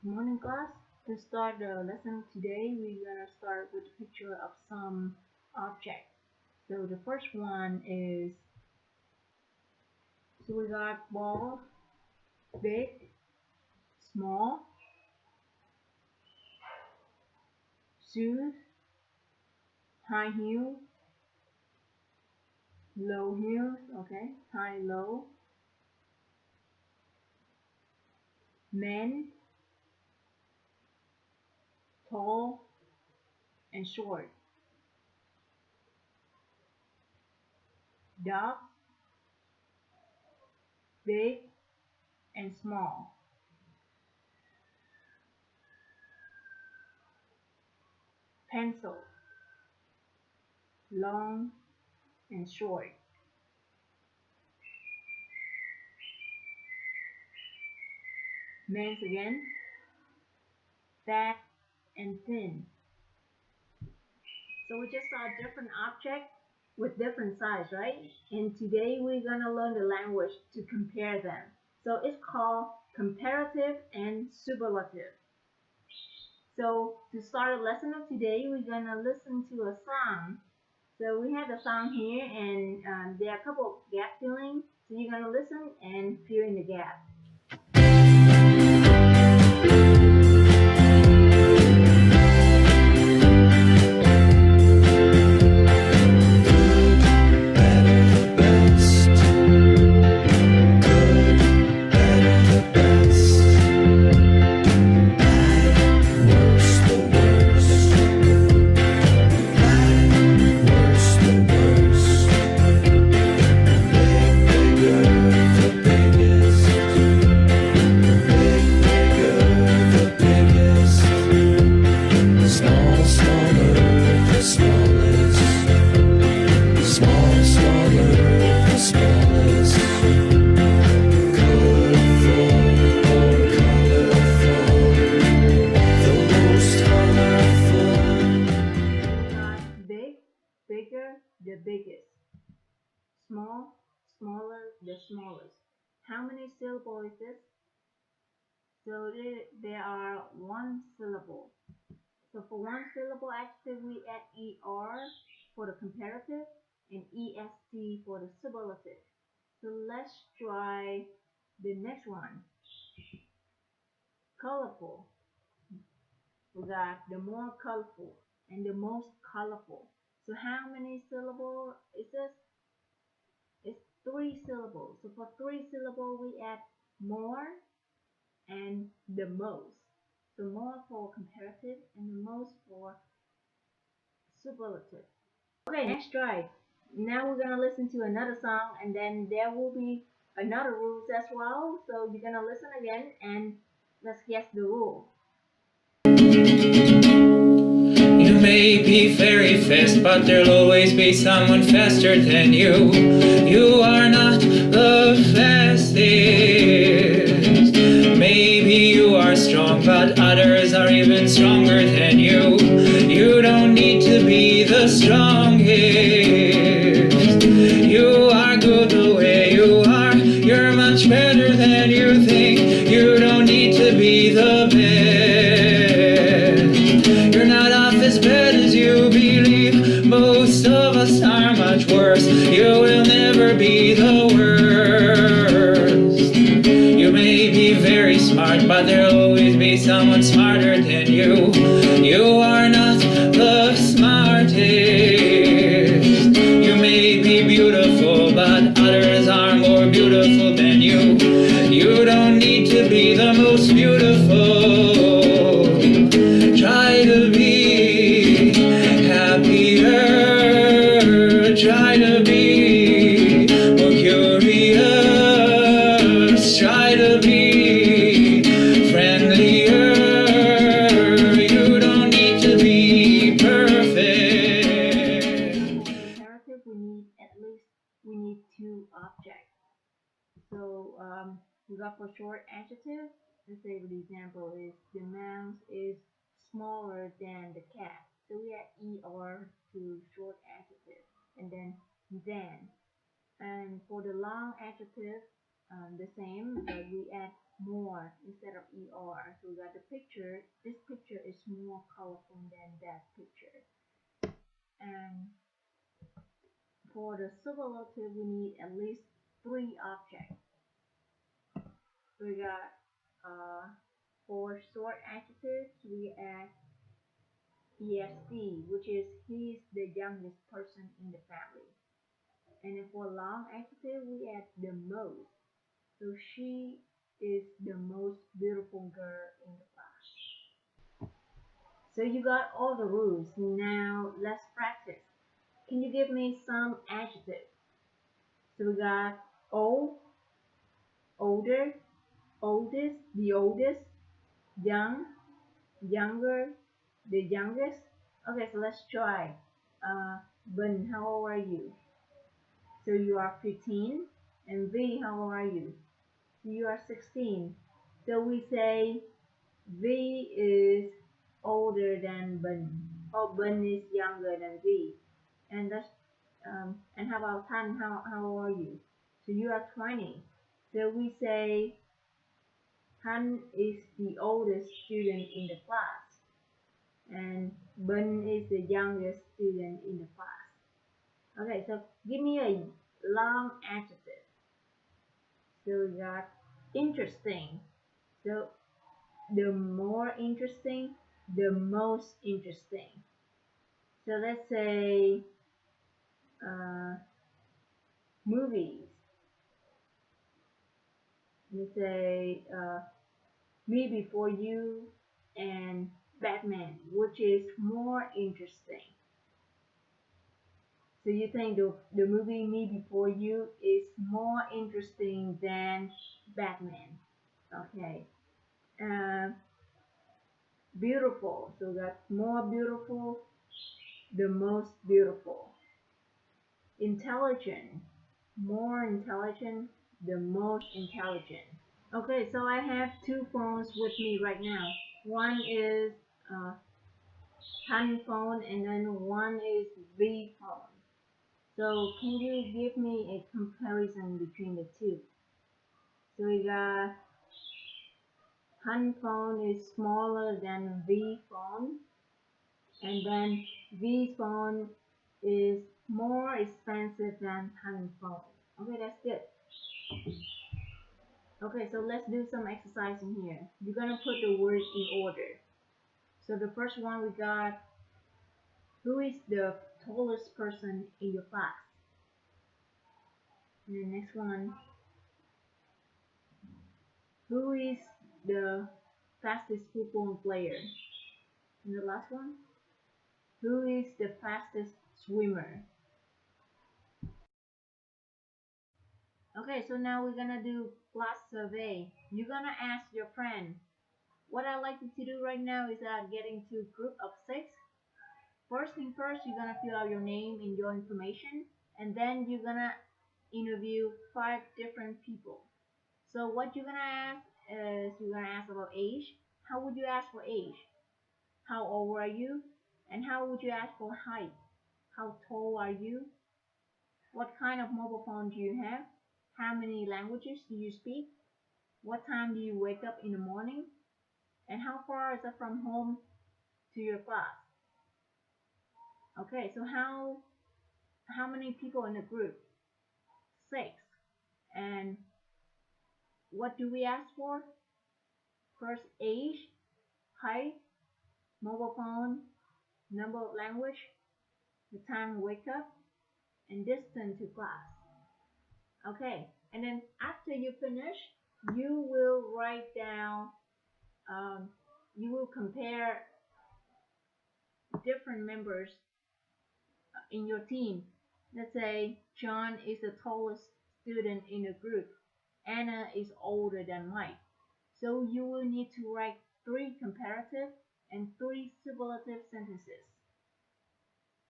Morning class. To start the lesson today, we're gonna start with a picture of some object. So the first one is, so we got ball, big, small, shoes, high heel, low heels, okay, high low, man, tall and short, dog, big and small, pencil, long and short, man's again, fat and thin. So we just saw different objects with different size, right? And today we're gonna learn the language to compare them. So it's called comparative and superlative. So to start the lesson of today, we're gonna listen to a song. So we have the song here, and there are a couple of gap filling. So you're gonna listen and fill in the gap. Big, bigger, the biggest. Small, smaller, the smallest. How many syllables is this? So there are one syllable. So for one syllable adjective, we add er for the comparative and est for the superlative. So let's try the next one. Colorful. We got the more colorful and the most colorful. So how many syllables is this? It's three syllables. So for three syllables, we add more and the most. So more for comparative and the most for superlative. Okay, next try. Now we're gonna listen to another song, and then there will be another rules as well. So you're gonna listen again and let's guess the rule. You may be very fast, but there'll always be someone faster than you. You are not the fastest. Maybe you are strong, but others are even stronger than you. You don't need to be the strongest. You are good the way you are. You're much better than you think. You don't need to be the best. You're not half as bad as you believe. Most of us are much worse. You will never be the worst. You may be very smart, but there'll always be someone smarter than you. You are not the smartest. You may be beautiful, but others are more beautiful than you. You don't need to be the most beautiful. Try to be happier. Try to be more curious. Try to be friendlier. You don't need to be perfect. Comparative, we need two objects. So we got for short adjective. Let's say the example is the mouse is smaller than the cat. So we add er to short adjective and then than. And for the long adjective, the same, but we add more instead of er. So we got the picture. This picture is more colorful than that picture. And for the superlative, we need at least 3 objects. We got for short adjectives, we add ESD, which is he's the youngest person in the family. And then for long adjective, we add the most. So she is the most beautiful girl in the class. So you got all the rules. Now let's practice. Can you give me some adjectives? So we got old, older, oldest, the oldest, young, younger, the youngest. Okay, so let's try. Ben, how old are you? So you are 15. And V, how old are you? So you are 16. So we say V is older than Ben. Or Ben is younger than V. And that's and how about Tan? How old are you? So you are 20. So we say Han is the oldest student in the class, and Ben is the youngest student in the class. Okay, so give me a long adjective. So we got interesting. So the more interesting, the most interesting. So let's say movies. Let's say Me Before You and Batman, which is more interesting. So you think the movie Me Before You is more interesting than Batman. Okay. Beautiful. So that's more beautiful, the most beautiful. Intelligent. More intelligent, the most intelligent. Okay, so I have 2 phones with me right now. One is Han phone and then one is V phone. So can you give me a comparison between the two? So we got Han phone is smaller than V phone, and then V phone is more expensive than Han phone. Okay, that's good. Okay, so let's do some exercise in here. You're gonna put the words in order. So the first one we got, who is the tallest person in your class? And the next one, who is the fastest football player? And the last one, who is the fastest swimmer? Okay, so now we're gonna do class survey. You're gonna ask your friend. What I'd like you to do right now is get into a group of 6. First thing first, you're gonna fill out your name and your information, and then you're gonna interview 5 different people. So what you're gonna ask is you're gonna ask about age. How would you ask for age? How old are you? And how would you ask for height? How tall are you? What kind of mobile phone do you have? How many languages do you speak? What time do you wake up in the morning? And how far is it from home to your class? Okay, so how many people in the group? 6. And what do we ask for? First, age, height, mobile phone, number of language, the time to wake up, and distance to class. Okay, and then after you finish, you will write down, you will compare different members in your team. Let's say John is the tallest student in the group. Anna is older than Mike. So you will need to write 3 comparative and 3 superlative sentences.